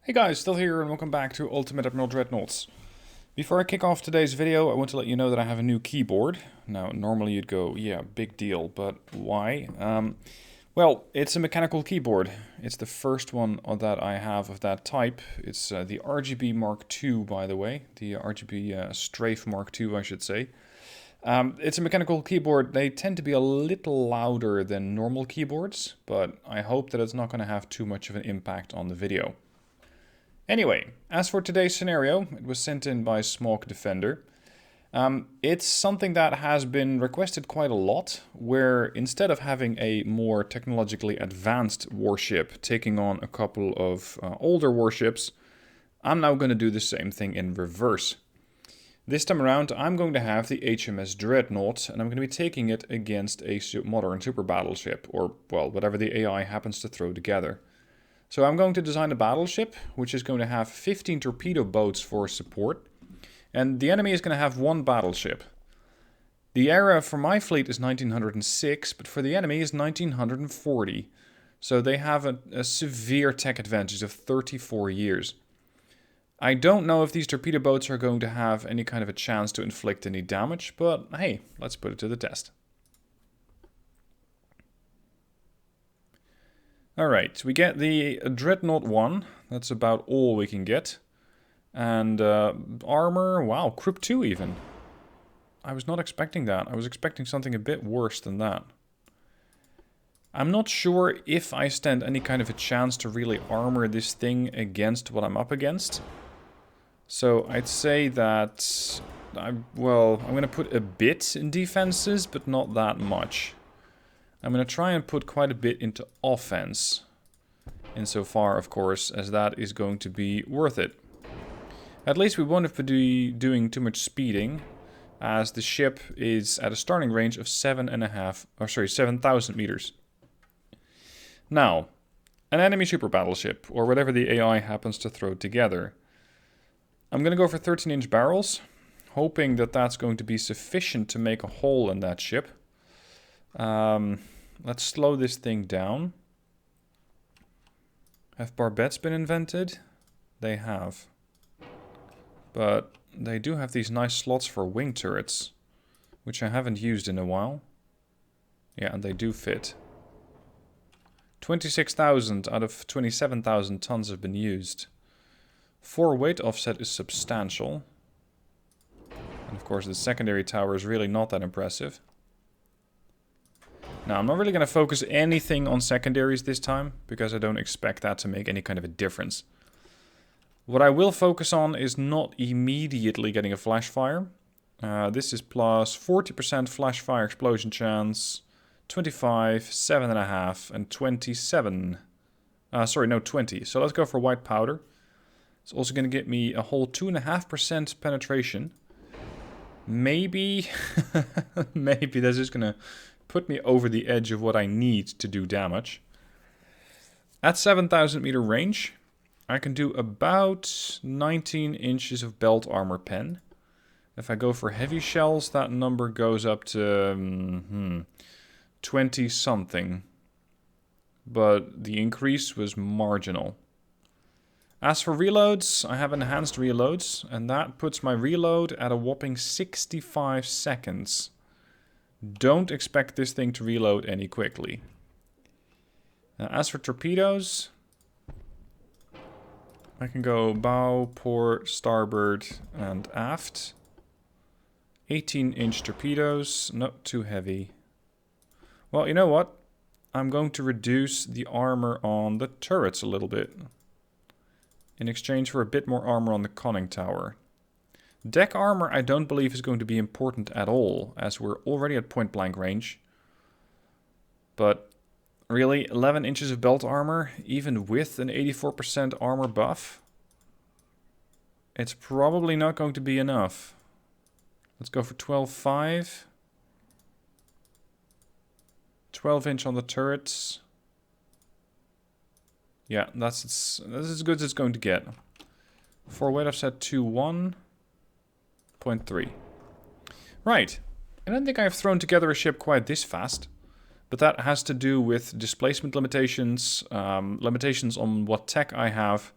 Hey guys, still here and welcome back to Ultimate Admiral Dreadnoughts. Before I kick off today's video, I want to let you know that I have a new keyboard. Now, normally you'd go, yeah, big deal, but why? Well, it's a mechanical keyboard. It's the first one that I have of that type. It's the RGB Mark II, by the way. The RGB Strafe Mark II, I should say. It's a mechanical keyboard. They tend to be a little louder than normal keyboards, but I hope that it's not going to have too much of an impact on the video. Anyway, as for today's scenario, it was sent in by Smog Defender. It's something that has been requested quite a lot, where instead of having a more technologically advanced warship taking on a couple of older warships, I'm now going to do the same thing in reverse. This time around, I'm going to have the HMS Dreadnought, and I'm going to be taking it against a modern super battleship, or, well, whatever the AI happens to throw together. So I'm going to design a battleship, which is going to have 15 torpedo boats for support. And the enemy is going to have one battleship. The era for my fleet is 1906, but for the enemy is 1940. So they have a severe tech advantage of 34 years. I don't know if these torpedo boats are going to have any kind of a chance to inflict any damage, but hey, let's put it to the test. Alright, we get the Dreadnought 1, that's about all we can get. And armor, wow, Krupp 2 even. I was not expecting that, I was expecting something a bit worse than that. I'm not sure if I stand any kind of a chance to really armor this thing against what I'm up against. So I'd say that, I'm going to put a bit in defenses, but not that much. I'm going to try and put quite a bit into offense, insofar, of course, as that is going to be worth it. At least we won't have to be doing too much speeding, as the ship is at a starting range of 7,000 meters. Now, an enemy super battleship, or whatever the AI happens to throw together. I'm going to go for 13-inch barrels, hoping that that's going to be sufficient to make a hole in that ship. Let's slow this thing down. Have barbettes been invented? They have. But they do have these nice slots for wing turrets, which I haven't used in a while. Yeah, and they do fit. 26,000 out of 27,000 tons have been used. 4 weight offset is substantial. And of course the secondary tower is really not that impressive. Now, I'm not really going to focus anything on secondaries this time, because I don't expect that to make any kind of a difference. What I will focus on is not immediately getting a flash fire. This is plus 40% flash fire explosion chance, 25, 7.5, and 27. 20. So let's go for white powder. It's also going to get me a whole 2.5% penetration. Maybe, maybe this is going to put me over the edge of what I need to do damage. At 7,000 meter range, I can do about 19 inches of belt armor pen. If I go for heavy shells, that number goes up to 20 something. But the increase was marginal. As for reloads, I have enhanced reloads, and that puts my reload at a whopping 65 seconds. Don't expect this thing to reload any quickly. Now, as for torpedoes, I can go bow, port, starboard, and aft. 18-inch torpedoes, not too heavy. Well, you know what? I'm going to reduce the armor on the turrets a little bit, in exchange for a bit more armor on the conning tower. Deck armor I don't believe is going to be important at all, as we're already at point blank range. But really, 11 inches of belt armor, even with an 84% armor buff, it's probably not going to be enough. Let's go for 12.5. 12 inch on the turrets. Yeah, that's as good as it's going to get. For weight offset 2.1. 0.3. Right. I don't think I've thrown together a ship quite this fast. But that has to do with displacement limitations, limitations on what tech I have,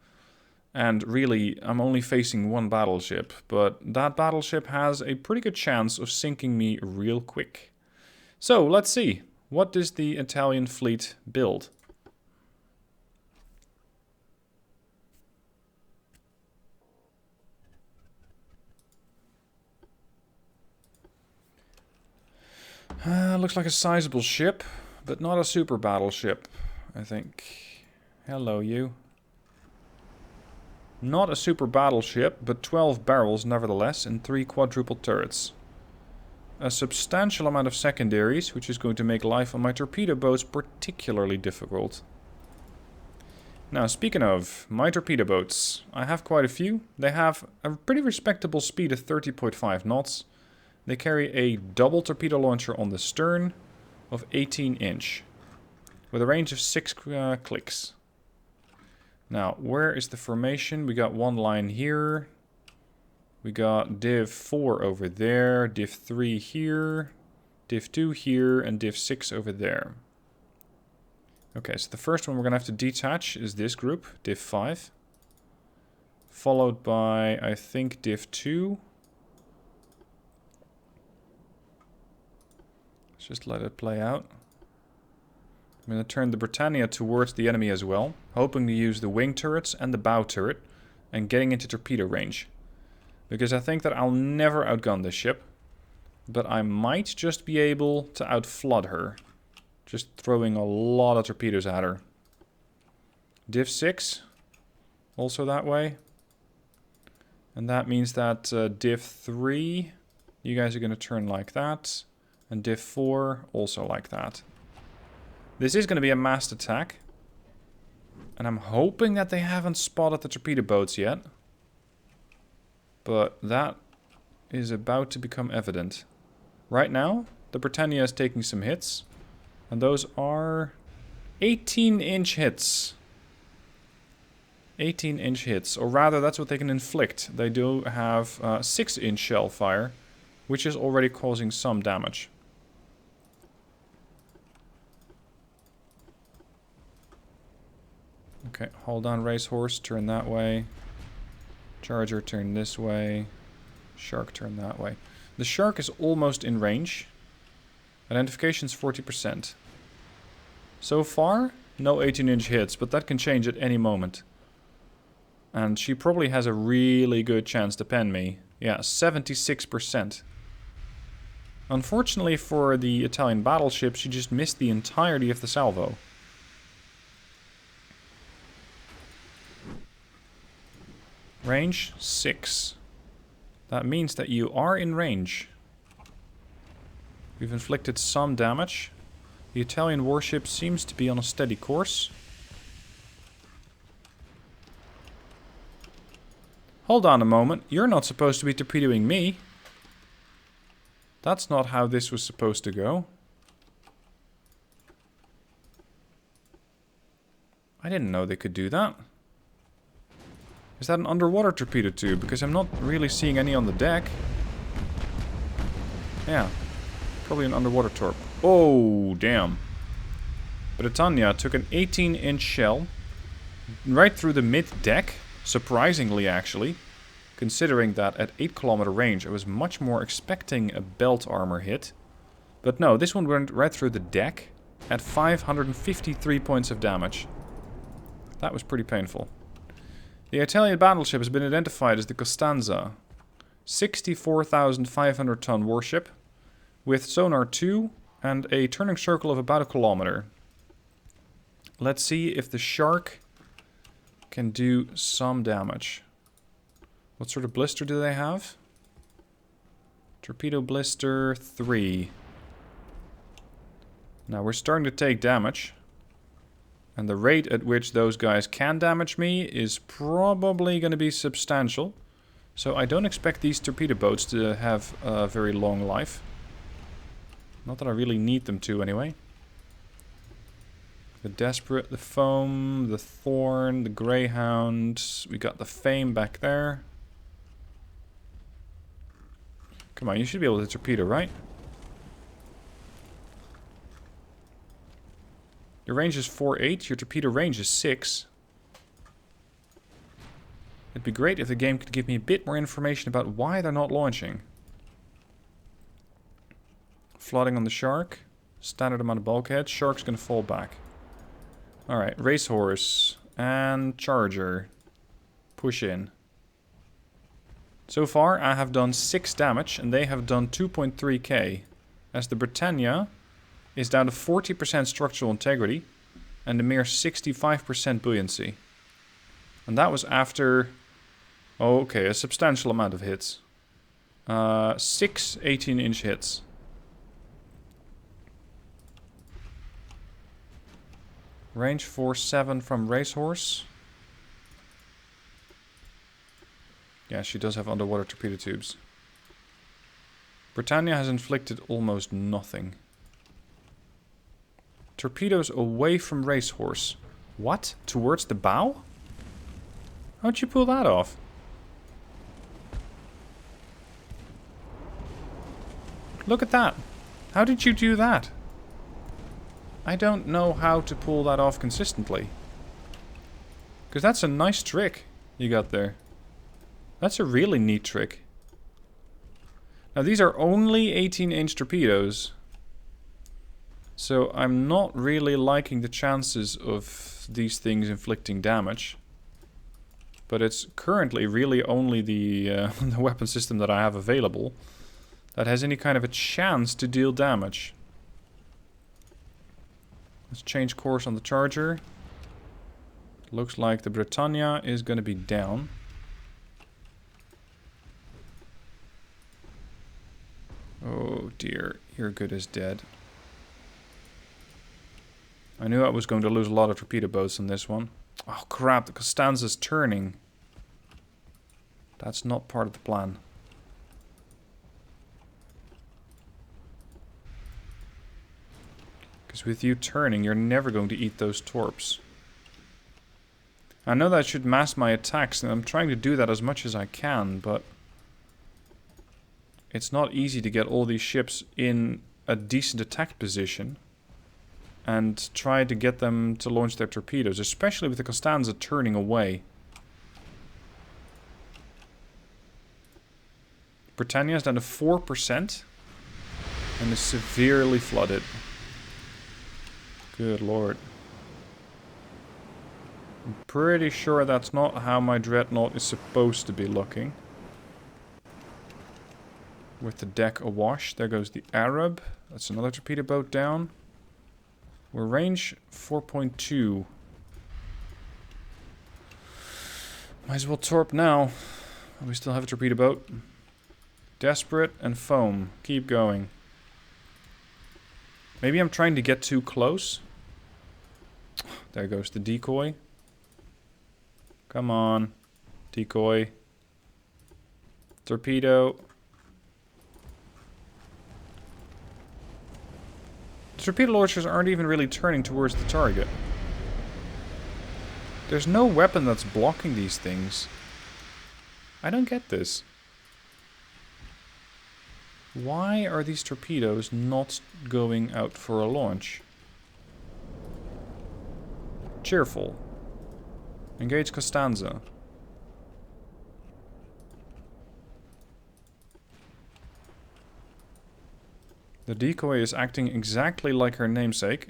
And really, I'm only facing one battleship, but that battleship has a pretty good chance of sinking me real quick. So, let's see. What does the Italian fleet build? Looks like a sizable ship, but not a super battleship, I think. Hello, you. Not a super battleship, but 12 barrels nevertheless, and 3 quadruple turrets. A substantial amount of secondaries, which is going to make life on my torpedo boats particularly difficult. Now, speaking of my torpedo boats, I have quite a few. They have a pretty respectable speed of 30.5 knots. They carry a double torpedo launcher on the stern of 18 inch, with a range of 6 clicks. Now, where is the formation? We got one line here. We got div 4 over there, div 3 here, div 2 here, and div 6 over there. Okay, so the first one we're going to have to detach is this group, div 5. Followed by, I think, div 2. Let's just let it play out. I'm going to turn the Britannia towards the enemy as well, hoping to use the wing turrets and the bow turret, and getting into torpedo range. Because I think that I'll never outgun this ship, but I might just be able to outflood her, just throwing a lot of torpedoes at her. Div 6, also that way. And that means that div 3, you guys are going to turn like that, and div 4, also like that. This is going to be a massed attack. And I'm hoping that they haven't spotted the torpedo boats yet. But that is about to become evident. Right now, the Britannia is taking some hits. And those are 18-inch hits. 18-inch hits. Or rather, that's what they can inflict. They do have 6-inch shell fire, which is already causing some damage. Okay, hold on, racehorse, turn that way. Charger, turn this way. Shark, turn that way. The shark is almost in range. Identification's 40%. So far, no 18-inch hits, but that can change at any moment. And she probably has a really good chance to pen me. Yeah, 76%. Unfortunately for the Italian battleship, she just missed the entirety of the salvo. Range 6. That means that you are in range. We've inflicted some damage. The Italian warship seems to be on a steady course. Hold on a moment. You're not supposed to be torpedoing me. That's not how this was supposed to go. I didn't know they could do that. Is that an underwater torpedo tube? Because I'm not really seeing any on the deck. Yeah. Probably an underwater torp. Oh, damn. Britannia took an 18-inch shell right through the mid-deck. Surprisingly, actually. Considering that at 8 kilometer range, I was much more expecting a belt armor hit. But no, this one went right through the deck at 553 points of damage. That was pretty painful. The Italian battleship has been identified as the Costanza, 64,500 ton warship, with sonar 2 and a turning circle of about 1 kilometer. Let's see if the Shark can do some damage. What sort of blister do they have? Torpedo blister 3. Now we're starting to take damage. And the rate at which those guys can damage me is probably going to be substantial. So I don't expect these torpedo boats to have a very long life. Not that I really need them to anyway. The Desperate, the Foam, the Thorn, the Greyhound. We got the Fame back there. Come on, you should be able to torpedo, right? Your range is 4.8, your torpedo range is 6. It'd be great if the game could give me a bit more information about why they're not launching. Flooding on the shark. Standard amount of bulkheads. Shark's gonna fall back. Alright, racehorse and charger. Push in. So far I have done 6 damage and they have done 2.3k. As the Britannia is down to 40% structural integrity and a mere 65% buoyancy. And that was after... oh, okay, a substantial amount of hits. 6 18-inch hits. Range 4-7 from Racehorse. Yeah, she does have underwater torpedo tubes. Britannia has inflicted almost nothing. Torpedoes away from Racehorse. What? Towards the bow? How'd you pull that off? Look at that. How did you do that? I don't know how to pull that off consistently. Because that's a nice trick you got there. That's a really neat trick. Now these are only 18-inch torpedoes. So I'm not really liking the chances of these things inflicting damage. But it's currently really only the, the weapon system that I have available that has any kind of a chance to deal damage. Let's change course on the charger. Looks like the Britannia is going to be down. Oh dear, you're good as dead. I knew I was going to lose a lot of torpedo boats on this one. Oh crap, the Costanza's turning. That's not part of the plan. Because with you turning, you're never going to eat those torps. I know that I should mask my attacks, and I'm trying to do that as much as I can, but it's not easy to get all these ships in a decent attack position and try to get them to launch their torpedoes, especially with the Costanza turning away. Britannia's down to 4% and is severely flooded. Good lord. I'm pretty sure that's not how my Dreadnought is supposed to be looking. With the deck awash, there goes the Arab. That's another torpedo boat down. We're range 4.2. Might as well torp now. We still have a torpedo boat. Desperate and foam. Keep going. Maybe I'm trying to get too close. There goes the decoy. Come on. Decoy. Torpedo. The torpedo launchers aren't even really turning towards the target. There's no weapon that's blocking these things. I don't get this. Why are these torpedoes not going out for a launch? Cheerful. Engage Costanza. The decoy is acting exactly like her namesake.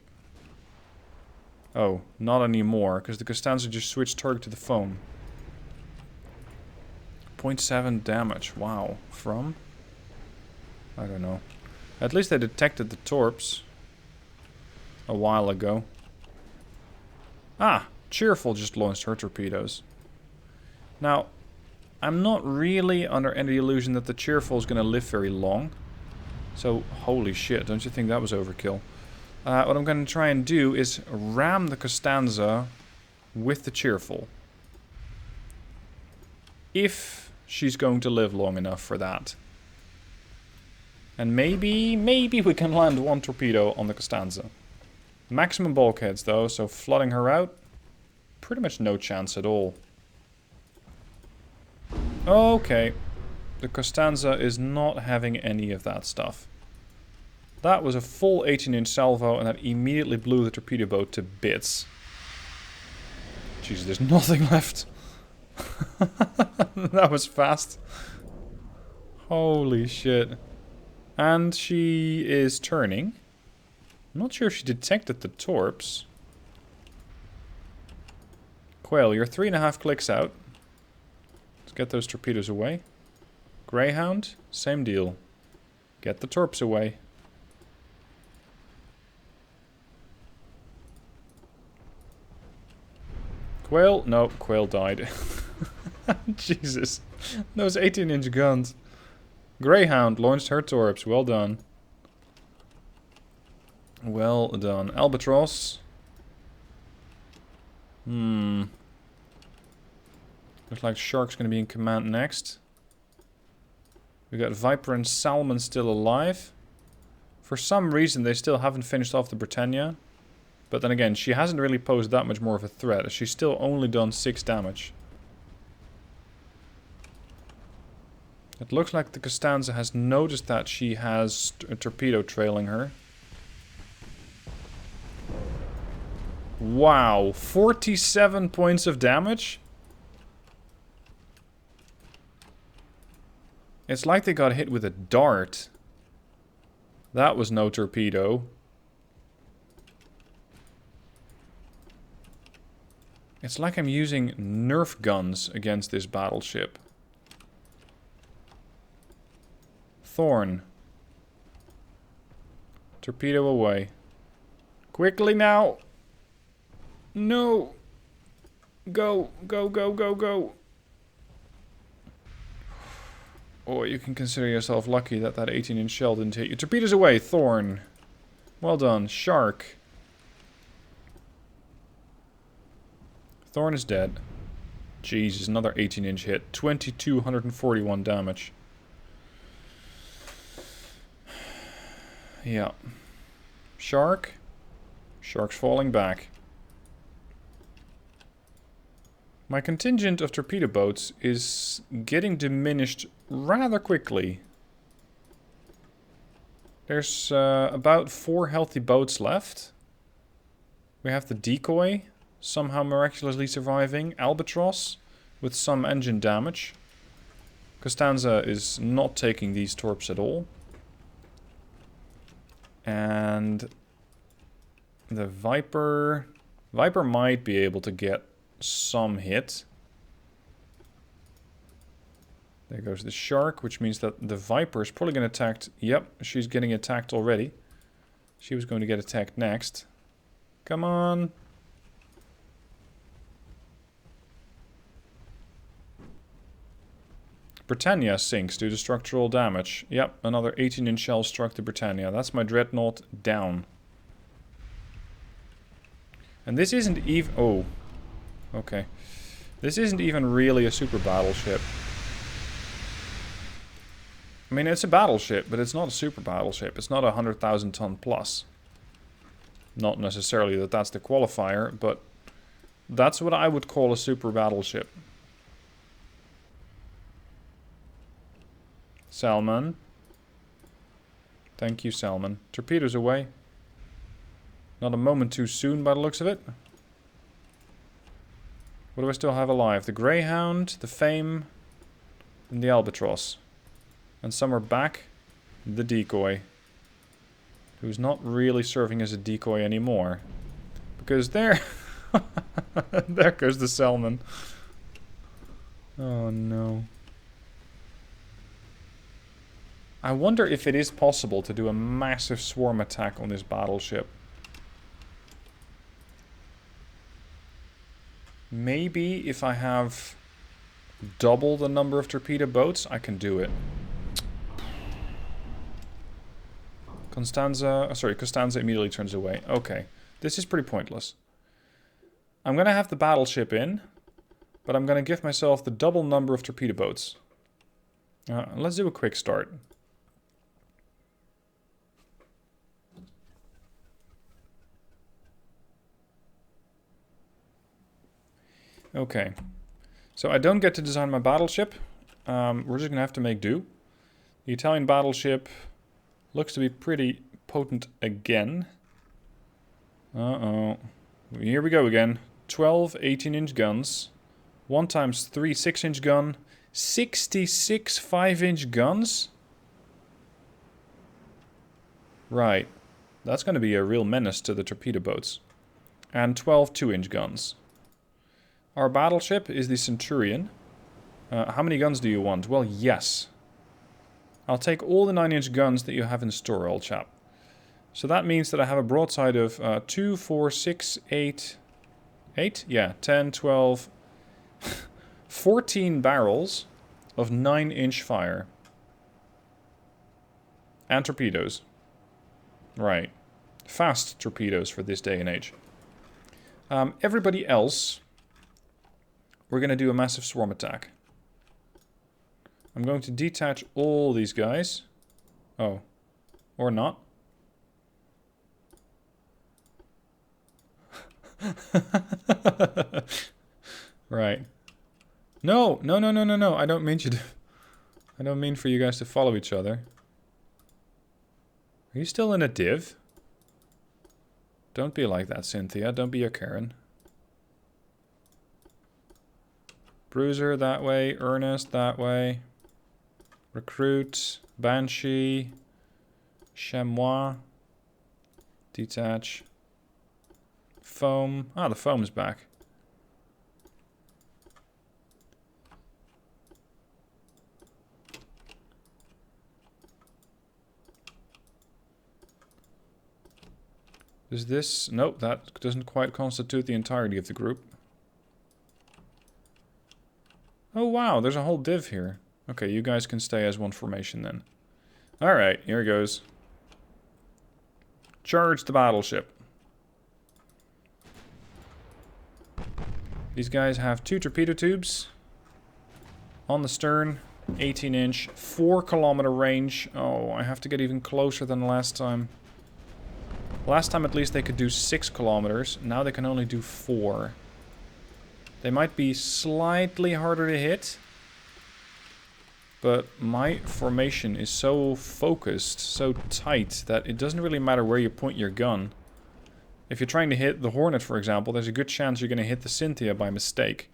Oh, not anymore, because the Costanza just switched target to the foam. 0.7 damage, wow. From? I don't know. At least they detected the torps a while ago. Ah! Cheerful just launched her torpedoes. Now, I'm not really under any illusion that the Cheerful is going to live very long. So, holy shit, don't you think that was overkill? What I'm going to try and do is ram the Costanza with the Cheerful. If she's going to live long enough for that. And maybe we can land one torpedo on the Costanza. Maximum bulkheads though, so flooding her out, pretty much no chance at all. Okay. The Costanza is not having any of that stuff. That was a full 18-inch salvo and that immediately blew the torpedo boat to bits. Jeez, there's nothing left That was fast. Holy shit. And she is turning. I'm not sure if she detected the torps. Quail, you're 3.5 clicks out. Let's get those torpedoes away. Greyhound, same deal. Get the torps away. Quail, no, Quail died. Jesus. Those 18-inch guns. Greyhound launched her torps. Well done. Well done. Albatross. Looks like Shark's going to be in command next. We got Viper and Salmon still alive. For some reason, they still haven't finished off the Britannia. But then again, she hasn't really posed that much more of a threat. She's still only done 6 damage. It looks like the Costanza has noticed that she has a torpedo trailing her. Wow, 47 points of damage? It's like they got hit with a dart. That was no torpedo. It's like I'm using Nerf guns against this battleship. Thorn. Torpedo away. Quickly now! No! Go, go, go, go, go! Oh, you can consider yourself lucky that that 18-inch shell didn't hit you. Torpedoes away, Thorn. Well done. Shark. Thorn is dead. Jesus, another 18-inch hit. 2,241 damage. Yeah. Shark. Shark's falling back. My contingent of torpedo boats is getting diminished rather quickly. There's about 4 healthy boats left. We have the decoy, somehow miraculously surviving. Albatross, with some engine damage. Costanza is not taking these torps at all. And the Viper... Viper might be able to get some hit. There goes the Shark, which means that the Viper is probably going to attack... Yep, she's getting attacked already. She was going to get attacked next. Come on. Britannia sinks due to structural damage. Yep, another 18-inch shell struck the Britannia. That's my Dreadnought down. And this isn't even... Oh. Okay. This isn't even really a super battleship. I mean, it's a battleship, but it's not a super battleship. It's not a 100,000 ton plus. Not necessarily that that's the qualifier, but that's what I would call a super battleship. Salmon. Thank you, Salmon. Torpedoes away. Not a moment too soon by the looks of it. What do I still have alive? The Greyhound, the Fame, and the Albatross. And some are back. The decoy. Who's not really serving as a decoy anymore. Because there... there goes the Salmon. Oh no. I wonder if it is possible to do a massive swarm attack on this battleship. Maybe if I have double the number of torpedo boats, I can do it. Costanza immediately turns away. Okay, this is pretty pointless. I'm going to have the battleship in, but I'm going to give myself the double number of torpedo boats. Let's do a quick start. Okay, so I don't get to design my battleship. We're just going to have to make do. The Italian battleship looks to be pretty potent again. Uh-oh. Here we go again. 12 18-inch guns. 1 times 3 6-inch gun. 66 5-inch guns? Right. That's going to be a real menace to the torpedo boats. And 12 2-inch guns. Our battleship is the Centurion. How many guns do you want? Well, yes. I'll take all the 9-inch guns that you have in store, old chap. So that means that I have a broadside of 2, 4, 6, 8... 8? Yeah, 10, 12... 14 barrels of 9-inch fire. And torpedoes. Right. Fast torpedoes for this day and age. Everybody else, we're going to do a massive swarm attack. I'm going to detach all these guys. Oh. Or not. Right. No, no, no, no, no, no. I don't mean you to... I don't mean for you guys to follow each other. Are you still in a div? Don't be like that, Cynthia. Don't be a Karen. Bruiser that way. Ernest that way. Recruit. Banshee. Chamois. Detach. Foam. Ah, the foam is back. Is this... Nope, that doesn't quite constitute the entirety of the group. Oh wow, there's a whole div here. Okay, you guys can stay as one formation then. Alright, here goes. Charge the battleship. These guys have 2 torpedo tubes. On the stern, 18-inch, 4-kilometer range. Oh, I have to get even closer than last time. Last time at least they could do 6 kilometers. Now they can only do 4. They might be slightly harder to hit. But my formation is so focused, so tight, that it doesn't really matter where you point your gun. If you're trying to hit the Hornet, for example, there's a good chance you're going to hit the Cynthia by mistake.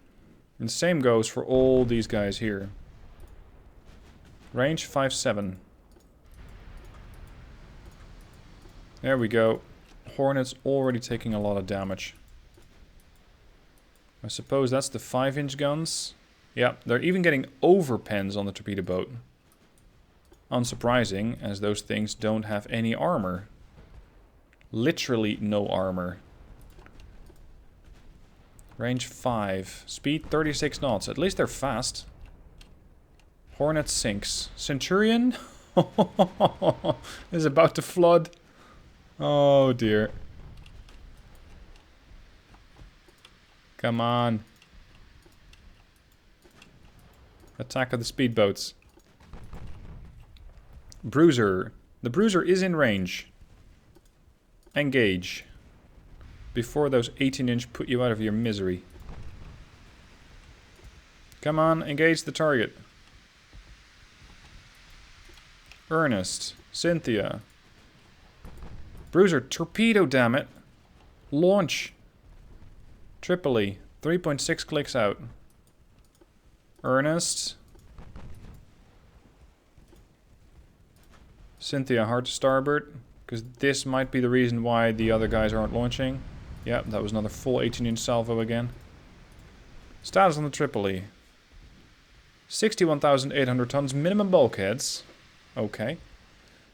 And the same goes for all these guys here. Range 5.7. There we go. Hornet's already taking a lot of damage. I suppose that's the 5-inch guns. Yeah, they're even getting over pens on the torpedo boat. Unsurprising, as those things don't have any armor. Literally no armor. Range 5. Speed 36 knots. At least they're fast. Hornet sinks. Centurion is about to flood. Oh dear. Come on. Attack of the speedboats. Bruiser. The Bruiser is in range. Engage. Before those 18-inch put you out of your misery. Come on, engage the target. Ernest. Cynthia. Bruiser, torpedo, damn it. Launch. Tripoli. 3.6 clicks out. Ernest. Cynthia, hard to starboard. Because this might be the reason why the other guys aren't launching. Yep, that was another full 18-inch salvo again. Status on the Tripoli. 61,800 tons. Minimum bulkheads. Okay.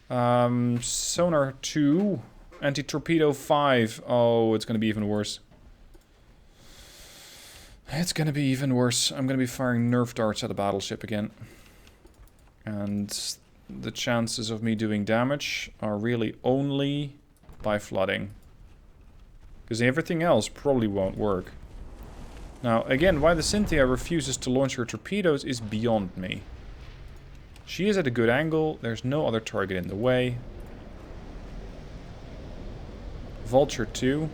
Sonar 2. Anti-torpedo 5. Oh, it's going to be even worse. It's going to be even worse. I'm going to be firing Nerf darts at the battleship again. And the chances of me doing damage are really only by flooding. Because everything else probably won't work. Now, again, why the Cynthia refuses to launch her torpedoes is beyond me. She is at a good angle. There's no other target in the way. Vulture 2.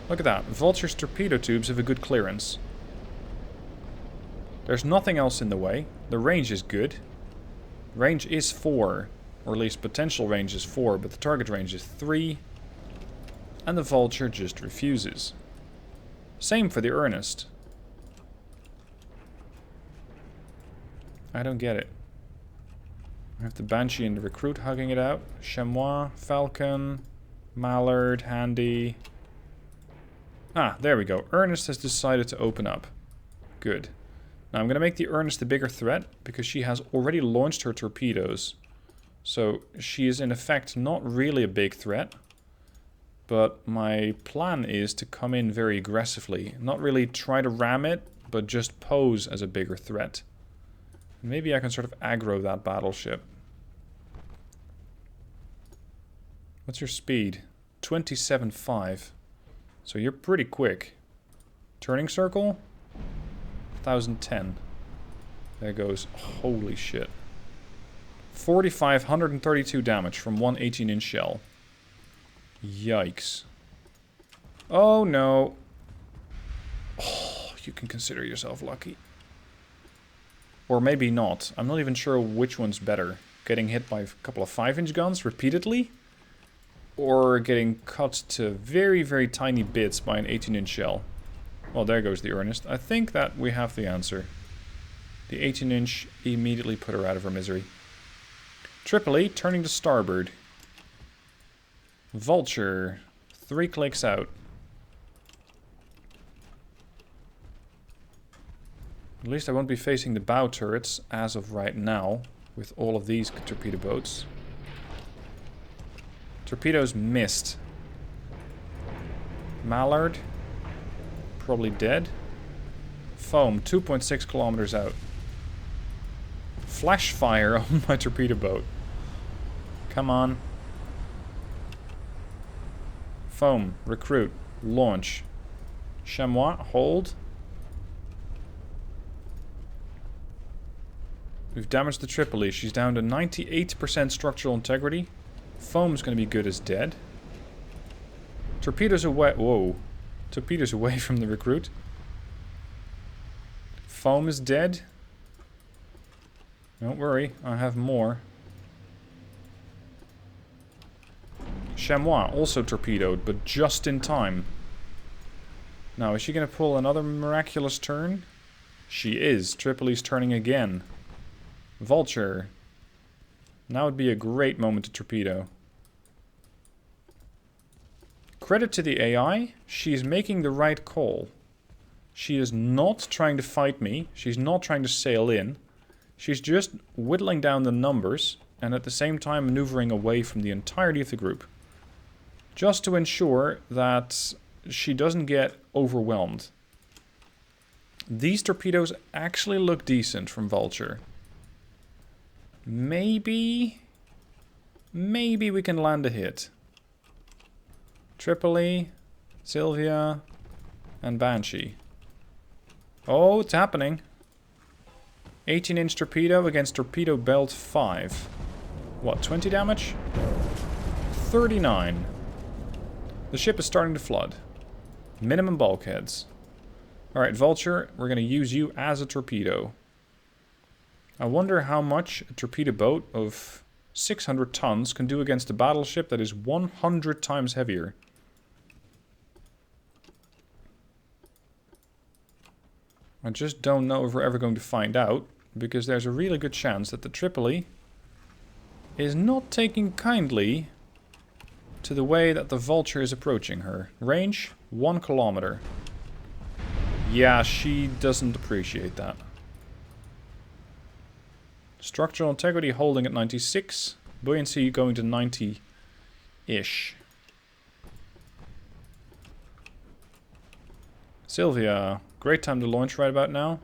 Look at that. Vulture's torpedo tubes have a good clearance. There's nothing else in the way. The range is good. Range is 4. Or at least potential range is 4, but the target range is 3. And the Vulture just refuses. Same for the Ernest. I don't get it. I have the Banshee and the Recruit hugging it out. Chamois, Falcon, Mallard, Handy. Ah, there we go. Ernest has decided to open up. Good. Now I'm going to make the Ernest the bigger threat, because she has already launched her torpedoes. So she is in effect not really a big threat. But my plan is to come in very aggressively. Not really try to ram it, but just pose as a bigger threat. Maybe I can sort of aggro that battleship. What's your speed? 27.5. So you're pretty quick. Turning circle? 1010. There goes. Holy shit. 132 damage from one 18-inch shell. Yikes. Oh no. Oh, you can consider yourself lucky. Or maybe not. I'm not even sure which one's better. Getting hit by a couple of 5-inch guns repeatedly? Or getting cut to very, very tiny bits by an 18-inch shell? Well, there goes the Ernest. I think that we have the answer. The 18-inch immediately put her out of her misery. Tripoli, turning to starboard. Vulture, 3 clicks out. At least I won't be facing the bow turrets as of right now, with all of these torpedo boats. Torpedoes missed. Mallard, probably dead. Foam, 2.6 kilometers out. Flash fire on my torpedo boat. Come on. Foam, recruit, launch. Chamois, hold. We've damaged the Tripoli. She's down to 98% structural integrity. Foam's going to be good as dead. Torpedoes away. Whoa. Torpedoes away from the recruit. Foam is dead. Don't worry, I have more. Chamois also torpedoed, but just in time. Now, is she going to pull another miraculous turn? She is. Tripoli's turning again. Vulture. Now would be a great moment to torpedo. Credit to the AI, she's making the right call. She is not trying to fight me. She's not trying to sail in. She's just whittling down the numbers and at the same time maneuvering away from the entirety of the group. Just to ensure that she doesn't get overwhelmed. These torpedoes actually look decent from Vulture. Maybe we can land a hit. Tripoli, Sylvia, and Banshee. Oh, it's happening. 18-inch torpedo against torpedo belt 5. What, 20 damage? 39. The ship is starting to flood. Minimum bulkheads. Alright, Vulture, we're going to use you as a torpedo. I wonder how much a torpedo boat of 600 tons can do against a battleship that is 100 times heavier. I just don't know if we're ever going to find out, because there's a really good chance that the Tripoli is not taking kindly to the way that the Vulture is approaching her. Range, 1 kilometer. Yeah, she doesn't appreciate that. Structural integrity holding at 96. Buoyancy going to 90-ish. Sylvia, great time to launch right about now.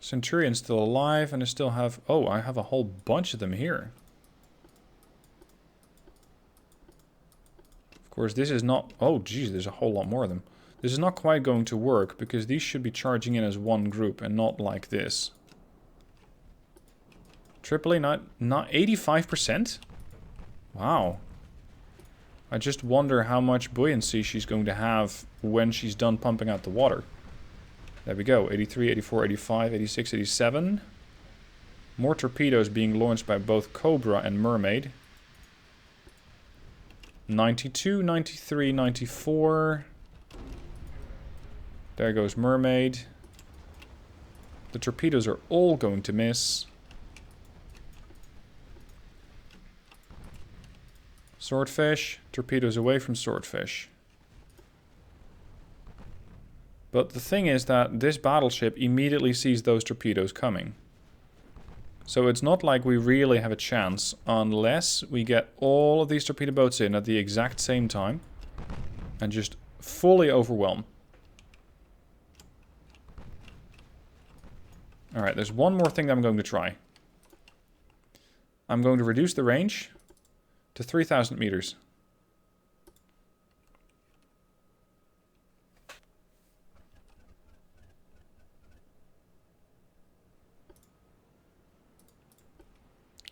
Centurion's still alive, and I still have... Oh, I have a whole bunch of them here. Of course, this is not... Oh, geez, there's a whole lot more of them. This is not quite going to work, because these should be charging in as one group, and not like this. Tripoli, not 85%? Wow. I just wonder how much buoyancy she's going to have when she's done pumping out the water. There we go. 83, 84, 85, 86, 87. More torpedoes being launched by both Cobra and Mermaid. 92, 93, 94. There goes Mermaid. The torpedoes are all going to miss. Swordfish. Torpedoes away from swordfish. But the thing is that this battleship immediately sees those torpedoes coming. So it's not like we really have a chance unless we get all of these torpedo boats in at the exact same time and just fully overwhelm. Alright, there's one more thing that I'm going to try. I'm going to reduce the range to 3,000 meters.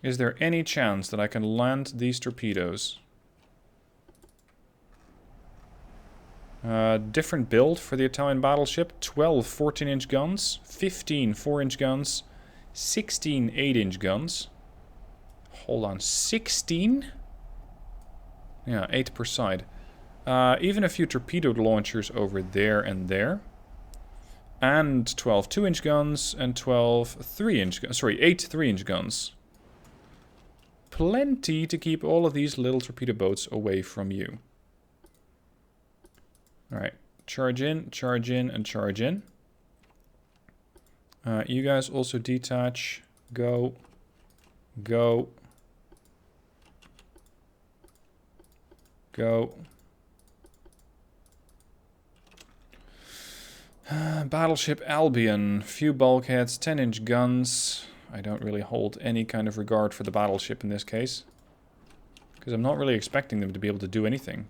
Is there any chance that I can land these torpedoes? Different build for the Italian battleship. 12 14-inch guns, 15 4-inch guns, 16 8-inch guns. Hold on, 16? Yeah, 8 per side. Even a few torpedo launchers over there and there. And 12 2-inch guns and 12 3-inch guns. Sorry, 8 3-inch guns. Plenty to keep all of these little torpedo boats away from you. Alright, charge in, and charge in. You guys also detach. Go. Go. Go. Battleship Albion. Few bulkheads, 10-inch guns. I don't really hold any kind of regard for the battleship in this case. Because I'm not really expecting them to be able to do anything.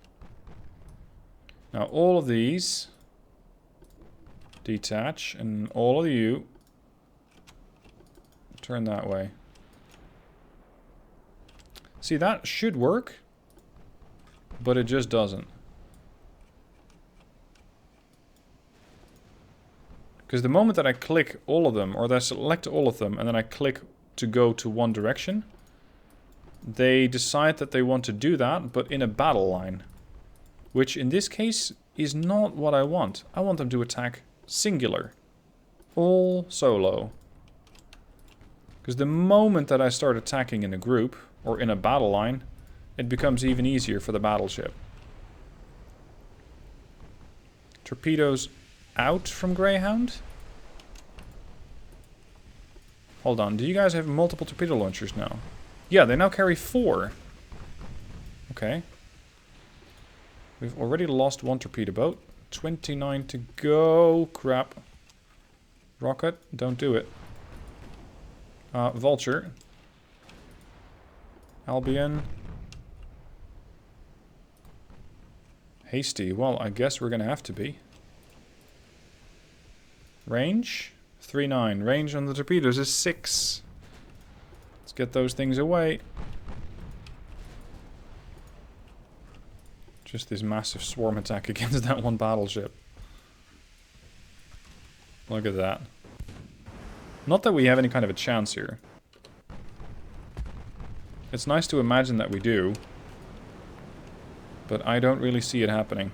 Now all of these detach, and all of you turn that way. See, that should work, but it just doesn't. Because the moment that I click all of them, or that I select all of them, and then I click to go to one direction, they decide that they want to do that, but in a battle line. Which in this case is not what I want. I want them to attack singular. All solo. Because the moment that I start attacking in a group, or in a battle line, it becomes even easier for the battleship. Torpedoes out from Greyhound? Hold on, do you guys have multiple torpedo launchers now? Yeah, they now carry 4. Okay. We've already lost 1 torpedo boat. 29 to go. Crap. Rocket, don't do it. Vulture. Albion. Hasty, well, I guess we're gonna have to be. Range? 3-9. Range on the torpedoes is 6. Let's get those things away. Just this massive swarm attack against that one battleship. Look at that. Not that we have any kind of a chance here. It's nice to imagine that we do. But I don't really see it happening.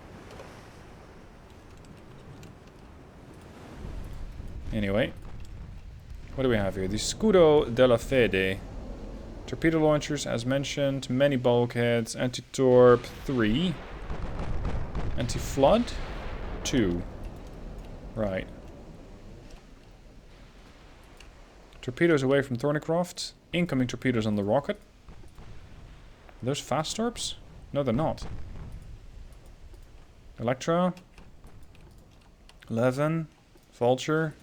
Anyway. What do we have here? The Scudo della Fede. Torpedo launchers, as mentioned. Many bulkheads. Anti-torp, 3. Anti-flood, 2. Right. Torpedoes away from Thornycroft. Incoming torpedoes on the rocket. Are those fast torps? No, they're not. Electra. 11. Vulture.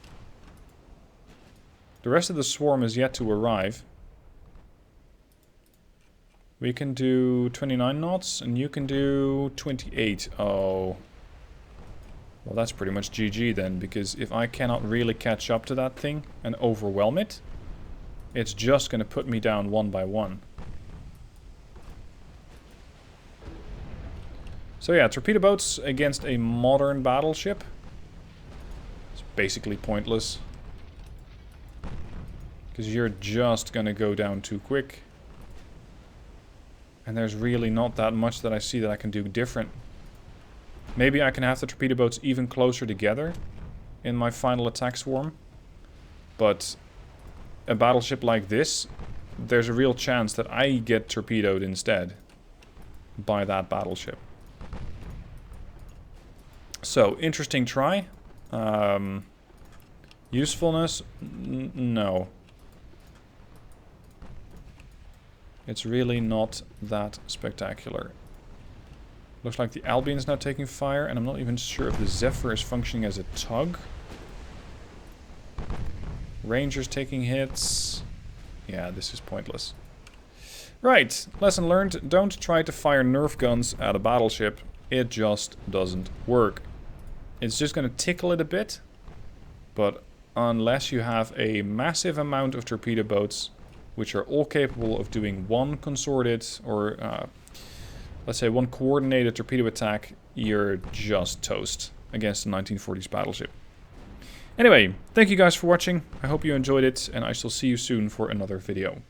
The rest of the swarm is yet to arrive. We can do 29 knots, and you can do 28. Oh. Well, that's pretty much GG then, because if I cannot really catch up to that thing and overwhelm it, it's just going to put me down one by one. So yeah, torpedo boats against a modern battleship. It's basically pointless. Because you're just going to go down too quick. And there's really not that much that I see that I can do different. Maybe I can have the torpedo boats even closer together in my final attack swarm. But a battleship like this, there's a real chance that I get torpedoed instead by that battleship. So, interesting try. Usefulness? No. It's really not that spectacular. Looks like the Albion's now taking fire, and I'm not even sure if the Zephyr is functioning as a tug. Rangers taking hits. Yeah, this is pointless. Right, lesson learned. Don't try to fire Nerf guns at a battleship. It just doesn't work. It's just going to tickle it a bit. But unless you have a massive amount of torpedo boats, which are all capable of doing one consorted, or let's say one coordinated torpedo attack, you're just toast against a 1940s battleship. Anyway, thank you guys for watching. I hope you enjoyed it, and I shall see you soon for another video.